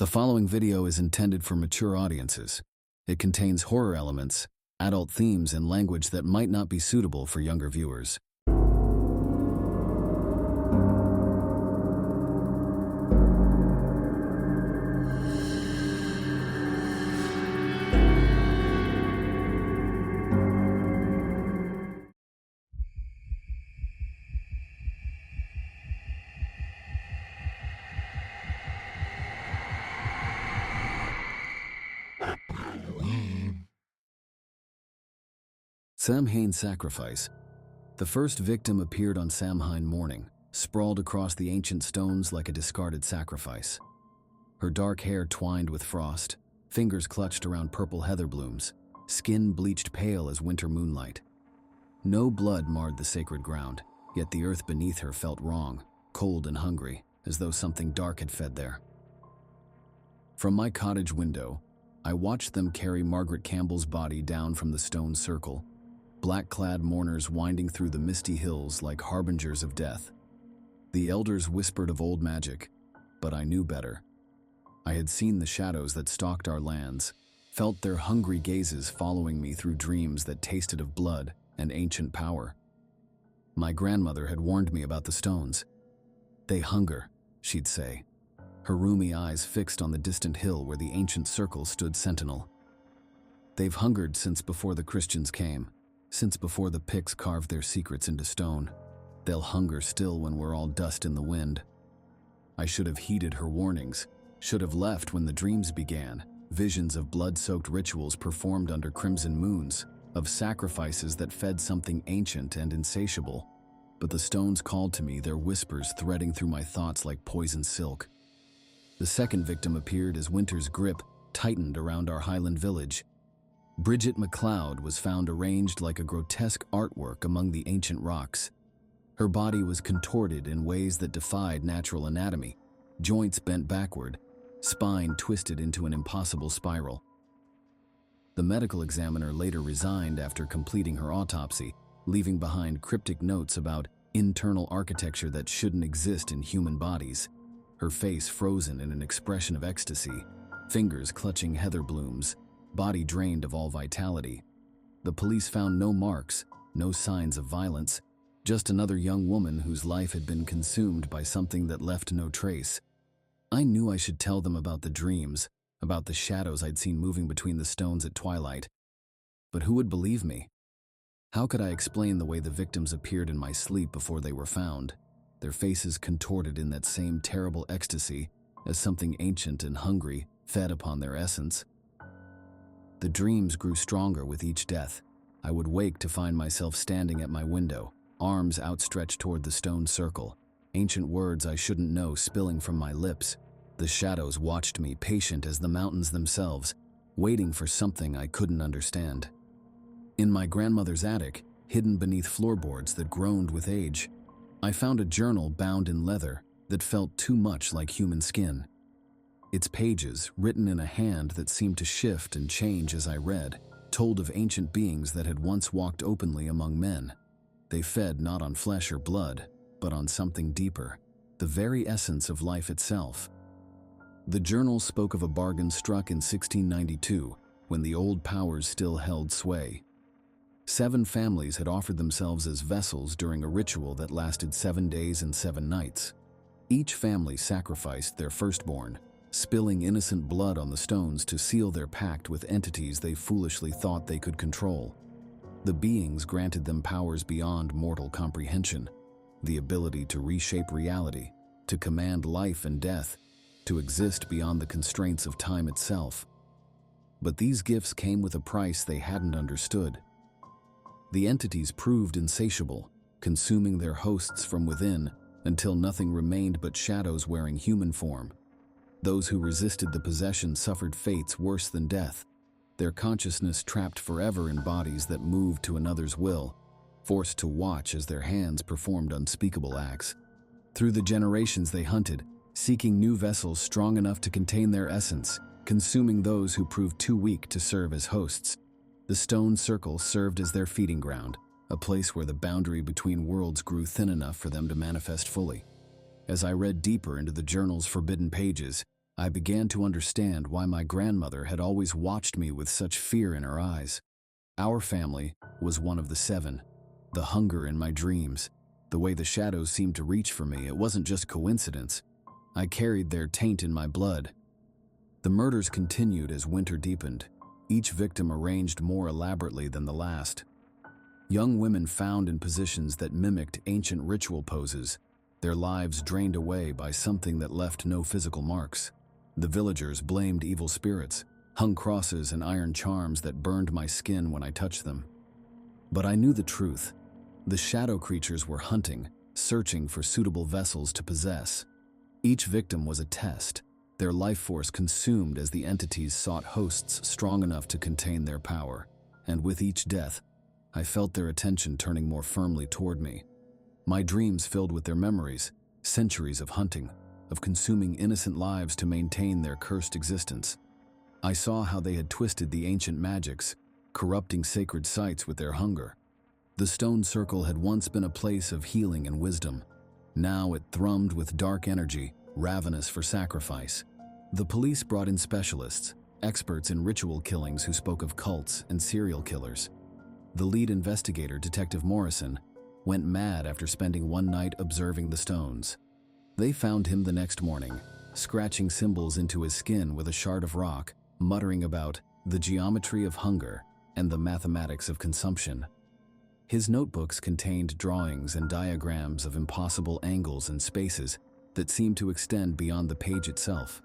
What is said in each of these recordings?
The following video is intended for mature audiences. It contains horror elements, adult themes, and language that might not be suitable for younger viewers. Samhain sacrifice. The first victim appeared on Samhain morning, sprawled across the ancient stones like a discarded sacrifice. Her dark hair twined with frost, fingers clutched around purple heather blooms, skin bleached pale as winter moonlight. No blood marred the sacred ground, yet the earth beneath her felt wrong, cold and hungry, as though something dark had fed there. From my cottage window, I watched them carry Margaret Campbell's body down from the stone circle, black-clad mourners winding through the misty hills like harbingers of death. The elders whispered of old magic, but I knew better. I had seen the shadows that stalked our lands, felt their hungry gazes following me through dreams that tasted of blood and ancient power. My grandmother had warned me about the stones. "They hunger," she'd say, her rheumy eyes fixed on the distant hill where the ancient circle stood sentinel. "They've hungered since before the Christians came. Since before the Picts carved their secrets into stone. They'll hunger still when we're all dust in the wind." I should have heeded her warnings, should have left when the dreams began, visions of blood-soaked rituals performed under crimson moons, of sacrifices that fed something ancient and insatiable. But the stones called to me, their whispers threading through my thoughts like poison silk. The second victim appeared as winter's grip tightened around our Highland village. Bridget MacLeod was found arranged like a grotesque artwork among the ancient rocks. Her body was contorted in ways that defied natural anatomy, joints bent backward, spine twisted into an impossible spiral. The medical examiner later resigned after completing her autopsy, leaving behind cryptic notes about internal architecture that shouldn't exist in human bodies. Her face frozen in an expression of ecstasy, fingers clutching heather blooms, body drained of all vitality. The police found no marks, no signs of violence, just another young woman whose life had been consumed by something that left no trace. I knew I should tell them about the dreams, about the shadows I'd seen moving between the stones at twilight. But who would believe me? How could I explain the way the victims appeared in my sleep before they were found, their faces contorted in that same terrible ecstasy as something ancient and hungry fed upon their essence? The dreams grew stronger with each death. I would wake to find myself standing at my window, arms outstretched toward the stone circle, ancient words I shouldn't know spilling from my lips. The shadows watched me, patient as the mountains themselves, waiting for something I couldn't understand. In my grandmother's attic, hidden beneath floorboards that groaned with age, I found a journal bound in leather that felt too much like human skin. Its pages, written in a hand that seemed to shift and change as I read, told of ancient beings that had once walked openly among men. They fed not on flesh or blood, but on something deeper, the very essence of life itself. The journal spoke of a bargain struck in 1692, when the old powers still held sway. 7 families had offered themselves as vessels during a ritual that lasted 7 days and 7 nights. Each family sacrificed their firstborn, spilling innocent blood on the stones to seal their pact with entities they foolishly thought they could control. The beings granted them powers beyond mortal comprehension, the ability to reshape reality, to command life and death, to exist beyond the constraints of time itself. But these gifts came with a price they hadn't understood. The entities proved insatiable, consuming their hosts from within until nothing remained but shadows wearing human form. Those who resisted the possession suffered fates worse than death, their consciousness trapped forever in bodies that moved to another's will, forced to watch as their hands performed unspeakable acts. Through the generations they hunted, seeking new vessels strong enough to contain their essence, consuming those who proved too weak to serve as hosts. The stone circle served as their feeding ground, a place where the boundary between worlds grew thin enough for them to manifest fully. As I read deeper into the journal's forbidden pages, I began to understand why my grandmother had always watched me with such fear in her eyes. Our family was one of the seven. The hunger in my dreams, the way the shadows seemed to reach for me, it wasn't just coincidence. I carried their taint in my blood. The murders continued as winter deepened, each victim arranged more elaborately than the last. Young women found in positions that mimicked ancient ritual poses, their lives drained away by something that left no physical marks. The villagers blamed evil spirits, hung crosses and iron charms that burned my skin when I touched them. But I knew the truth. The shadow creatures were hunting, searching for suitable vessels to possess. Each victim was a test, their life force consumed as the entities sought hosts strong enough to contain their power. And with each death, I felt their attention turning more firmly toward me. My dreams filled with their memories, centuries of hunting, of consuming innocent lives to maintain their cursed existence. I saw how they had twisted the ancient magics, corrupting sacred sites with their hunger. The stone circle had once been a place of healing and wisdom. Now it thrummed with dark energy, ravenous for sacrifice. The police brought in specialists, experts in ritual killings who spoke of cults and serial killers. The lead investigator, Detective Morrison, went mad after spending one night observing the stones. They found him the next morning, scratching symbols into his skin with a shard of rock, muttering about the geometry of hunger and the mathematics of consumption. His notebooks contained drawings and diagrams of impossible angles and spaces that seemed to extend beyond the page itself.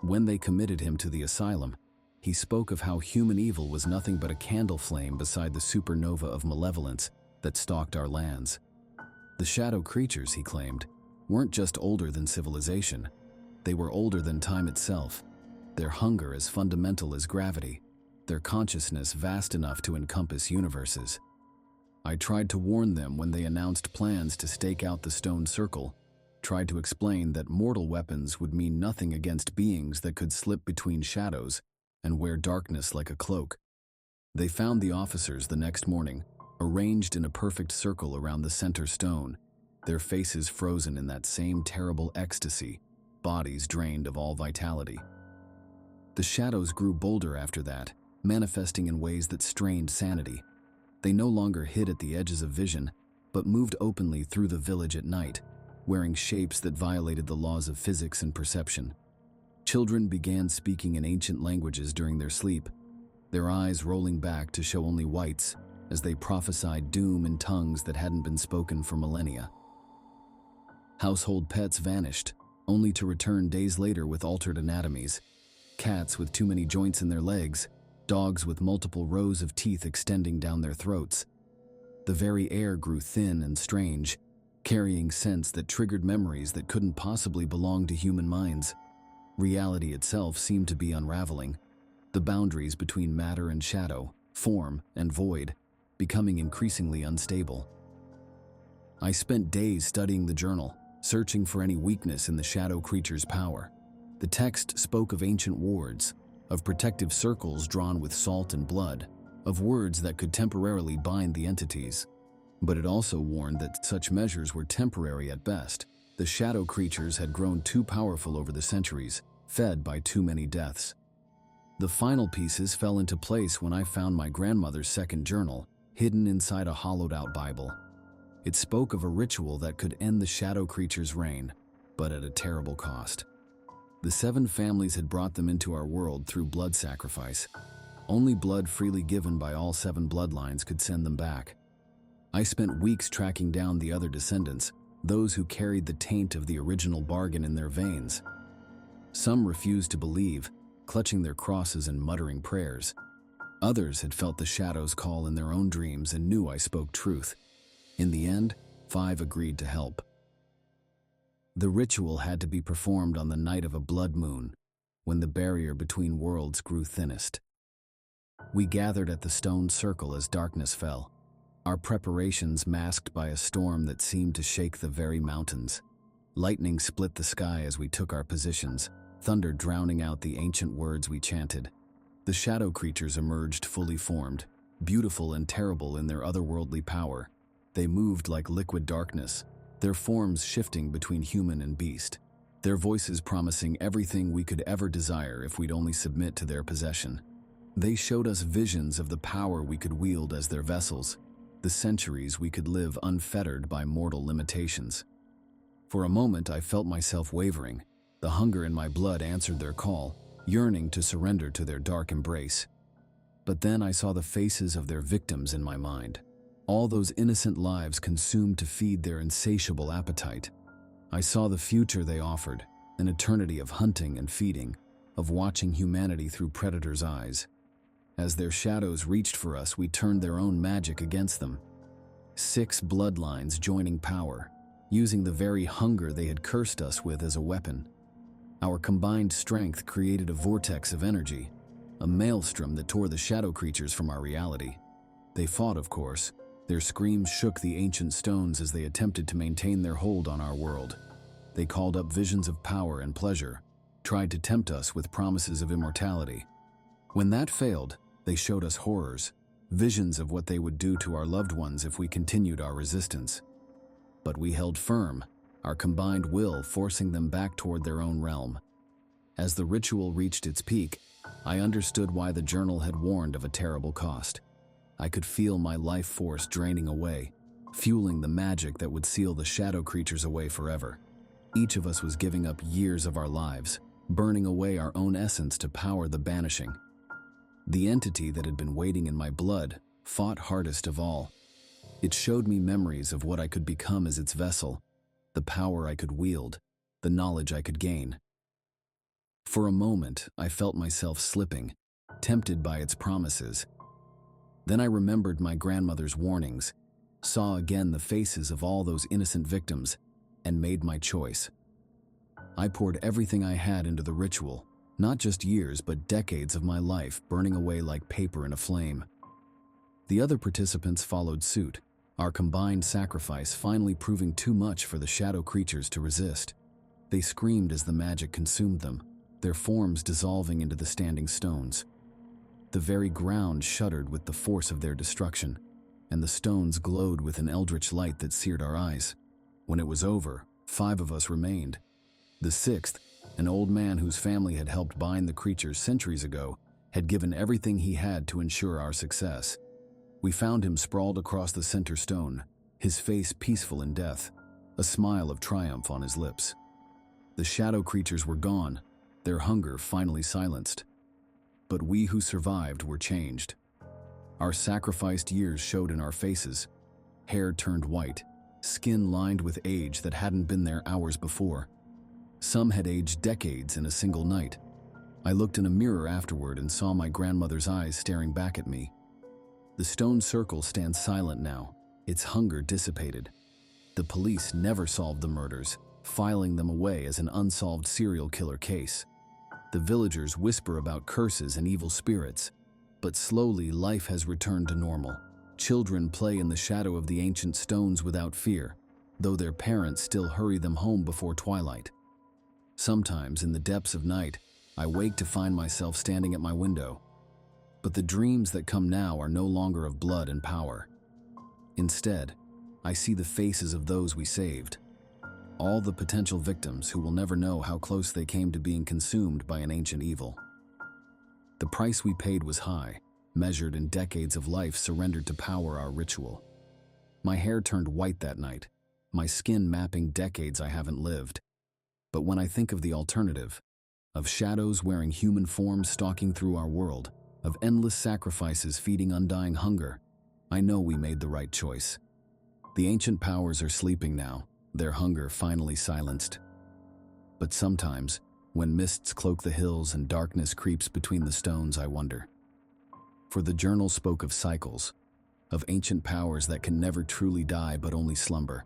When they committed him to the asylum, he spoke of how human evil was nothing but a candle flame beside the supernova of malevolence that stalked our lands. The shadow creatures, he claimed, weren't just older than civilization. They were older than time itself, their hunger as fundamental as gravity, their consciousness vast enough to encompass universes. I tried to warn them when they announced plans to stake out the stone circle, tried to explain that mortal weapons would mean nothing against beings that could slip between shadows and wear darkness like a cloak. They found the officers the next morning, arranged in a perfect circle around the center stone, their faces frozen in that same terrible ecstasy, bodies drained of all vitality. The shadows grew bolder after that, manifesting in ways that strained sanity. They no longer hid at the edges of vision, but moved openly through the village at night, wearing shapes that violated the laws of physics and perception. Children began speaking in ancient languages during their sleep, their eyes rolling back to show only whites as they prophesied doom in tongues that hadn't been spoken for millennia. Household pets vanished, only to return days later with altered anatomies. Cats with too many joints in their legs, dogs with multiple rows of teeth extending down their throats. The very air grew thin and strange, carrying scents that triggered memories that couldn't possibly belong to human minds. Reality itself seemed to be unraveling, the boundaries between matter and shadow, form and void, becoming increasingly unstable. I spent days studying the journal, searching for any weakness in the shadow creature's power. The text spoke of ancient wards, of protective circles drawn with salt and blood, of words that could temporarily bind the entities. But it also warned that such measures were temporary at best. The shadow creatures had grown too powerful over the centuries, fed by too many deaths. The final pieces fell into place when I found my grandmother's second journal, hidden inside a hollowed-out Bible. It spoke of a ritual that could end the shadow creature's reign, but at a terrible cost. The seven families had brought them into our world through blood sacrifice. Only blood freely given by all seven bloodlines could send them back. I spent weeks tracking down the other descendants, those who carried the taint of the original bargain in their veins. Some refused to believe, clutching their crosses and muttering prayers. Others had felt the shadows call in their own dreams and knew I spoke truth. In the end, 5 agreed to help. The ritual had to be performed on the night of a blood moon, when the barrier between worlds grew thinnest. We gathered at the stone circle as darkness fell, our preparations masked by a storm that seemed to shake the very mountains. Lightning split the sky as we took our positions, thunder drowning out the ancient words we chanted. The shadow creatures emerged fully formed, beautiful and terrible in their otherworldly power. They moved like liquid darkness, their forms shifting between human and beast. their voices promising everything we could ever desire if we'd only submit to their possession. They showed us visions of the power we could wield as their vessels, the centuries we could live unfettered by mortal limitations. For a moment, I felt myself wavering. The hunger in my blood answered their call, yearning to surrender to their dark embrace. But then I saw the faces of their victims in my mind, all those innocent lives consumed to feed their insatiable appetite. I saw the future they offered, an eternity of hunting and feeding, of watching humanity through predators' eyes. As their shadows reached for us, we turned their own magic against them. 6 bloodlines joining power, using the very hunger they had cursed us with as a weapon. Our combined strength created a vortex of energy, a maelstrom that tore the shadow creatures from our reality. They fought, of course. Their screams shook the ancient stones as they attempted to maintain their hold on our world. They called up visions of power and pleasure, tried to tempt us with promises of immortality. When that failed, they showed us horrors, visions of what they would do to our loved ones if we continued our resistance. But we held firm, our combined will forcing them back toward their own realm. As the ritual reached its peak, I understood why the journal had warned of a terrible cost. I could feel my life force draining away, fueling the magic that would seal the shadow creatures away forever. Each of us was giving up years of our lives, burning away our own essence to power the banishing. The entity that had been waiting in my blood fought hardest of all. It showed me memories of what I could become as its vessel, the power I could wield, the knowledge I could gain. For a moment, I felt myself slipping, tempted by its promises. Then I remembered my grandmother's warnings, saw again the faces of all those innocent victims, and made my choice. I poured everything I had into the ritual, not just years but decades of my life burning away like paper in a flame. The other participants followed suit, our combined sacrifice finally proving too much for the shadow creatures to resist. They screamed as the magic consumed them, their forms dissolving into the standing stones. The very ground shuddered with the force of their destruction, and the stones glowed with an eldritch light that seared our eyes. When it was over, 5 of us remained. The 6th, an old man whose family had helped bind the creatures centuries ago, had given everything he had to ensure our success. We found him sprawled across the center stone, his face peaceful in death, a smile of triumph on his lips. The shadow creatures were gone, their hunger finally silenced. But we who survived were changed. Our sacrificed years showed in our faces, hair turned white, skin lined with age that hadn't been there hours before. Some had aged decades in a single night. I looked in a mirror afterward and saw my grandmother's eyes staring back at me. The stone circle stands silent now, its hunger dissipated. The police never solved the murders, filing them away as an unsolved serial killer case. The villagers whisper about curses and evil spirits, but slowly life has returned to normal. Children play in the shadow of the ancient stones without fear, though their parents still hurry them home before twilight. Sometimes, in the depths of night, I wake to find myself standing at my window. But the dreams that come now are no longer of blood and power. Instead, I see the faces of those we saved. All the potential victims who will never know how close they came to being consumed by an ancient evil. The price we paid was high, measured in decades of life surrendered to power our ritual. My hair turned white that night, my skin mapping decades I haven't lived. But when I think of the alternative, of shadows wearing human forms stalking through our world, of endless sacrifices feeding undying hunger, I know we made the right choice. The ancient powers are sleeping now, their hunger finally silenced. But sometimes, when mists cloak the hills and darkness creeps between the stones, I wonder. For the journal spoke of cycles, of ancient powers that can never truly die but only slumber.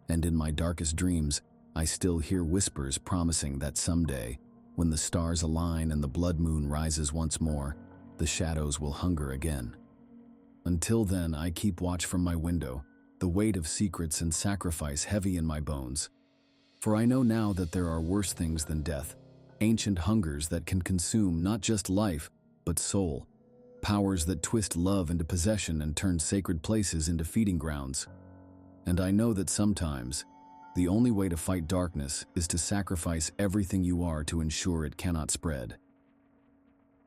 And in my darkest dreams, I still hear whispers promising that someday, when the stars align and the blood moon rises once more, the shadows will hunger again. Until then, I keep watch from my window, the weight of secrets and sacrifice heavy in my bones. For I know now that there are worse things than death, ancient hungers that can consume not just life, but soul, powers that twist love into possession and turn sacred places into feeding grounds. And I know that sometimes, The only way to fight darkness is to sacrifice everything you are to ensure it cannot spread.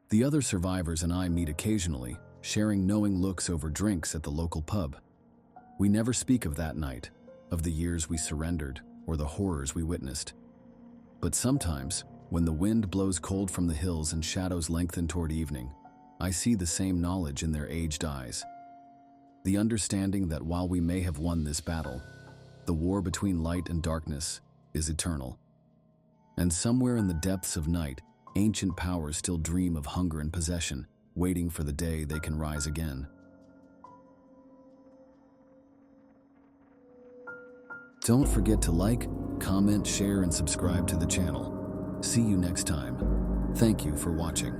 The other survivors and I meet occasionally, sharing knowing looks over drinks at the local pub. We never speak of that night, of the years we surrendered, or the horrors we witnessed. But sometimes, when the wind blows cold from the hills and shadows lengthen toward evening, I see the same knowledge in their aged eyes. The understanding that while we may have won this battle, the war between light and darkness is eternal. And somewhere in the depths of night, ancient powers still dream of hunger and possession, waiting for the day they can rise again. Don't forget to like, comment, share, and subscribe to the channel. See you next time. Thank you for watching.